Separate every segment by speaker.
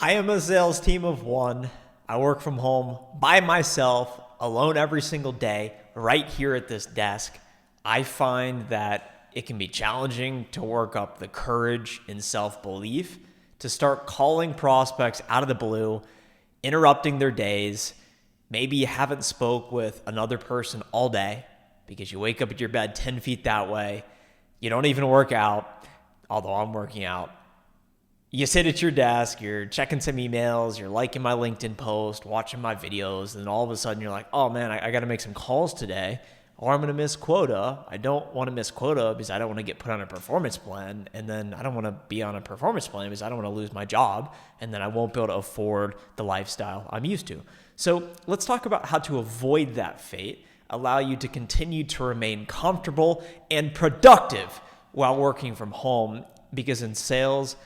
Speaker 1: I am a sales team of one. I work from home by myself, alone every single day, right here at this desk. I find that it can be challenging to work up the courage and self-belief to start calling prospects out of the blue, interrupting their days. Maybe you haven't spoke with another person all day because you wake up at your bed 10 feet that way. You don't even work out, although I'm working out. You sit at your desk, you're checking some emails, you're liking my LinkedIn post, watching my videos, and then all of a sudden you're like, oh man, I got to make some calls today, or I'm going to miss quota. I don't want to miss quota because I don't want to get put on a performance plan, and then I don't want to be on a performance plan because I don't want to lose my job, and then I won't be able to afford the lifestyle I'm used to. So let's talk about how to avoid that fate, allow you to continue to remain comfortable and productive while working from home, because in sales,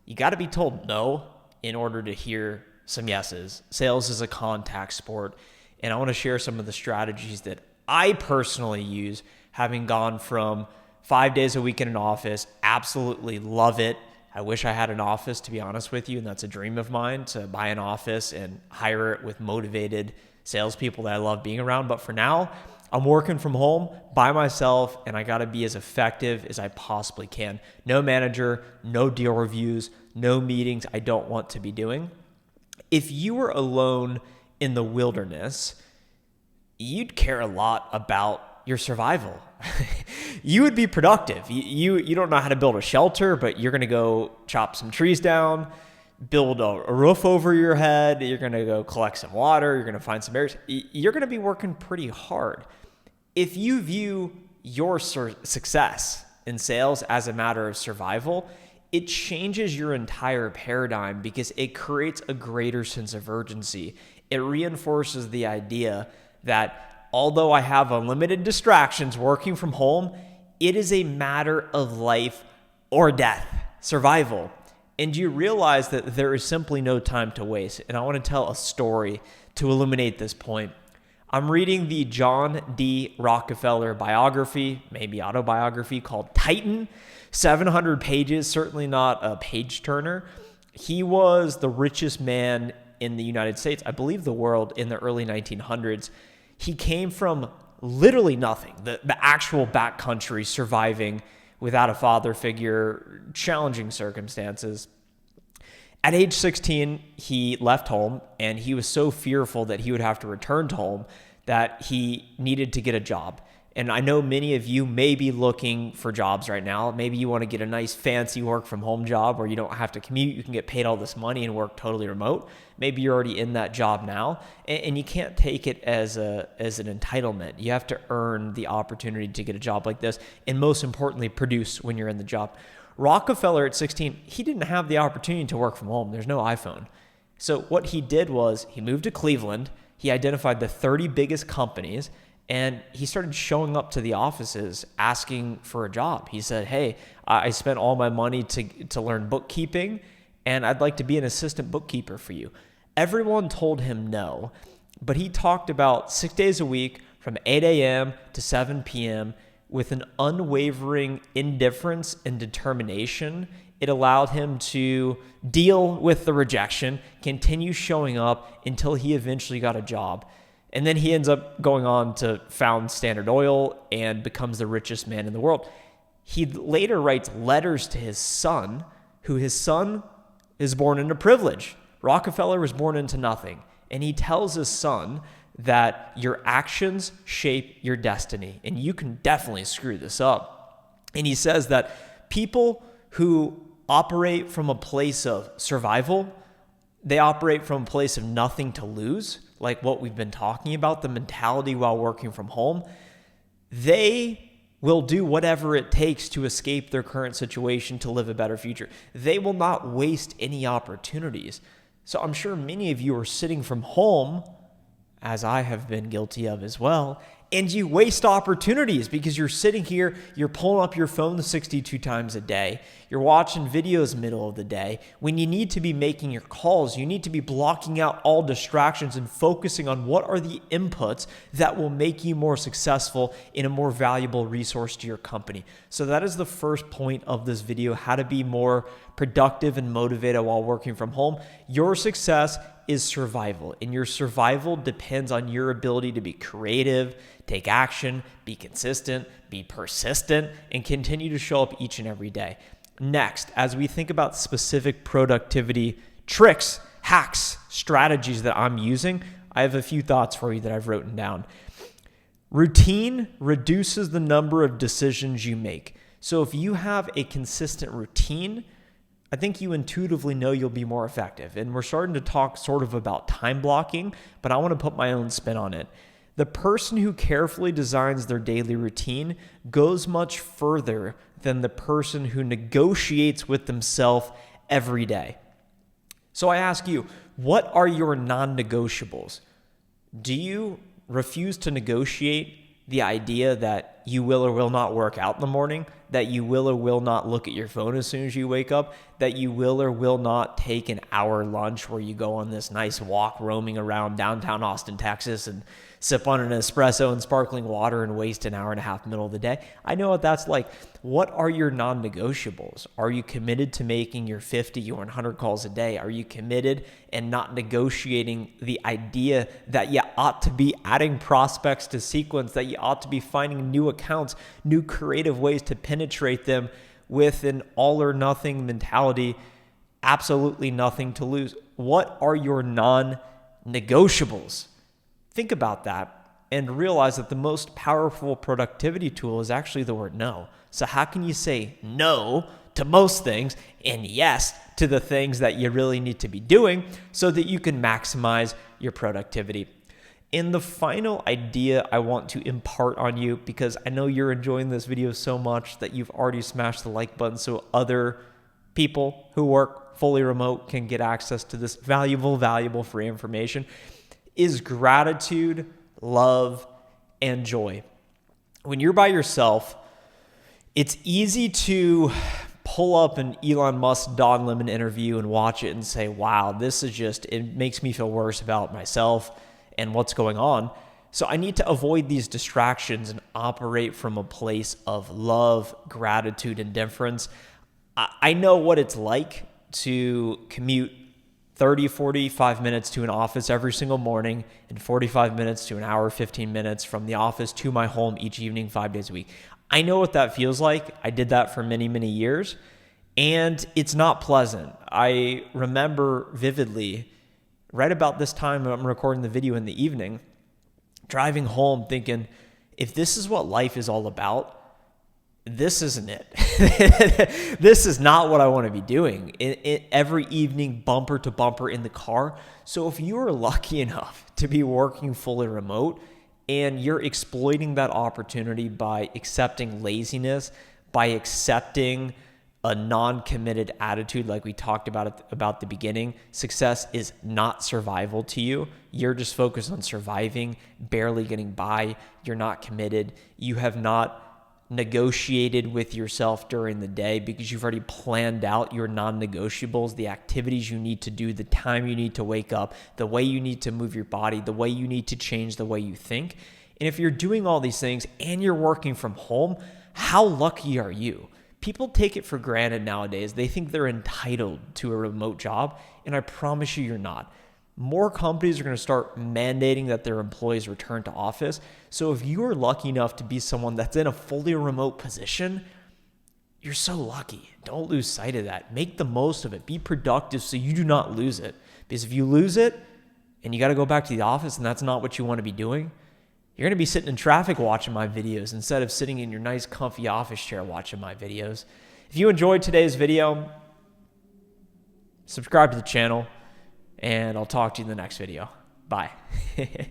Speaker 1: you got to be told no in order to hear some yeses. Sales is a contact sport, and I want to share some of the strategies that I personally use, having gone from 5 days a week in an office, absolutely love it. I wish I had an office, to be honest with you, and that's a dream of mine, to buy an office and hire it with motivated salespeople that I love being around. But for now, I'm working from home by myself, and I got to be as effective as I possibly can. No manager, no deal reviews, no meetings I don't want to be doing. If you were alone in the wilderness, you'd care a lot about your survival. You would be productive. You don't know how to build a shelter, but you're going to go chop some trees down, build a roof over your head. You're going to go collect some water. You're going to find some berries. You're going to be working pretty hard. If you view your success in sales as a matter of survival, it changes your entire paradigm because it creates a greater sense of urgency. It reinforces the idea that although I have unlimited distractions working from home, it is a matter of life or death, survival. And you realize that there is simply no time to waste. And I want to tell a story to illuminate this point. I'm reading the John D. Rockefeller biography, maybe autobiography, called Titan. 700 pages, certainly not a page turner. He was the richest man in the United States, I believe the world, in the early 1900s. He came from literally nothing, the actual backcountry, surviving without a father figure, challenging circumstances. At age 16, he left home, and he was so fearful that he would have to return to home that he needed to get a job. And I know many of you may be looking for jobs right now. Maybe you want to get a nice fancy work from home job where you don't have to commute. You can get paid all this money and work totally remote. Maybe you're already in that job now, and you can't take it as an entitlement. You have to earn the opportunity to get a job like this, and most importantly, produce when you're in the job. Rockefeller at 16, he didn't have the opportunity to work from home. There's no iPhone. So what he did was he moved to Cleveland. He identified the 30 biggest companies, and he started showing up to the offices asking for a job. He said, hey, I spent all my money to learn bookkeeping, and I'd like to be an assistant bookkeeper for you. Everyone told him no, but he talked about 6 days a week from 8 a.m. to 7 p.m. with an unwavering indifference and determination. It allowed him to deal with the rejection, continue showing up until he eventually got a job. And then he ends up going on to found Standard Oil and becomes the richest man in the world. He later writes letters to his son, who his son is born into privilege. Rockefeller was born into nothing. And he tells his son that your actions shape your destiny, and you can definitely screw this up. And he says that people who operate from a place of survival, they operate from a place of nothing to lose, like what we've been talking about, the mentality while working from home. They will do whatever it takes to escape their current situation to live a better future. They will not waste any opportunities. So I'm sure many of you are sitting from home, as I have been guilty of as well, And you waste opportunities because you're sitting here, you're pulling up your phone 62 times a day, you're watching videos middle of the day. When you need to be making your calls, you need to be blocking out all distractions and focusing on what are the inputs that will make you more successful in a more valuable resource to your company. So that is the first point of this video, how to be more productive and motivated while working from home. Your success is survival, and your survival depends on your ability to be creative, take action, be consistent, be persistent, and continue to show up each and every day. Next, as we think about specific productivity tricks, hacks, strategies that I'm using, I have a few thoughts for you that I've written down. Routine reduces the number of decisions you make. So if you have a consistent routine, I think you intuitively know you'll be more effective. And we're starting to talk sort of about time blocking, but I want to put my own spin on it. The person who carefully designs their daily routine goes much further than the person who negotiates with themselves every day. So I ask you, what are your non-negotiables? Do you refuse to negotiate the idea that you will or will not work out in the morning, that you will or will not look at your phone as soon as you wake up, that you will or will not take an hour lunch where you go on this nice walk roaming around downtown Austin, Texas, and sip on an espresso and sparkling water and waste an hour and a half middle of the day? I know what that's like. What are your non-negotiables? Are you committed to making your 50 or 100 calls a day? Are you committed and not negotiating the idea that you ought to be adding prospects to sequence, that you ought to be finding new accounts, new creative ways to penetrate them with an all or nothing mentality, absolutely nothing to lose? What are your non-negotiables? Think about that and realize that the most powerful productivity tool is actually the word no. So how can you say no to most things and yes to the things that you really need to be doing so that you can maximize your productivity? And the final idea I want to impart on you, because I know you're enjoying this video so much that you've already smashed the like button so other people who work fully remote can get access to this valuable free information, is gratitude, love, and joy. When you're by yourself, it's easy to pull up an Elon Musk Don Lemon interview and watch it and say, wow, this is just, it makes me feel worse about myself and what's going on. So I need to avoid these distractions and operate from a place of love, gratitude, and difference. I know what it's like to commute 30, 45 minutes to an office every single morning and 45 minutes to an hour, 15 minutes from the office to my home each evening, 5 days a week. I know what that feels like. I did that for many, many years, and it's not pleasant. I remember vividly, right about this time I'm recording the video in the evening, driving home thinking, if this is what life is all about, this isn't it. This is not what I want to be doing every evening, bumper to bumper in the car. So if you are lucky enough to be working fully remote and you're exploiting that opportunity by accepting laziness, by accepting a non-committed attitude like we talked about the beginning, success is not survival to you. You're just focused on surviving, barely getting by. You're not committed. You have not negotiated with yourself during the day because you've already planned out your non-negotiables, the activities you need to do, the time you need to wake up, the way you need to move your body, the way you need to change the way you think. And if you're doing all these things and you're working from home, how lucky are you? People take it for granted nowadays. They think they're entitled to a remote job, and I promise you, you're not. More companies are going to start mandating that their employees return to office. So if you are lucky enough to be someone that's in a fully remote position, you're so lucky. Don't lose sight of that. Make the most of it. Be productive so you do not lose it. Because if you lose it and you got to go back to the office and that's not what you want to be doing, you're going to be sitting in traffic watching my videos instead of sitting in your nice comfy office chair watching my videos. If you enjoyed today's video, subscribe to the channel. And I'll talk to you in the next video. Bye.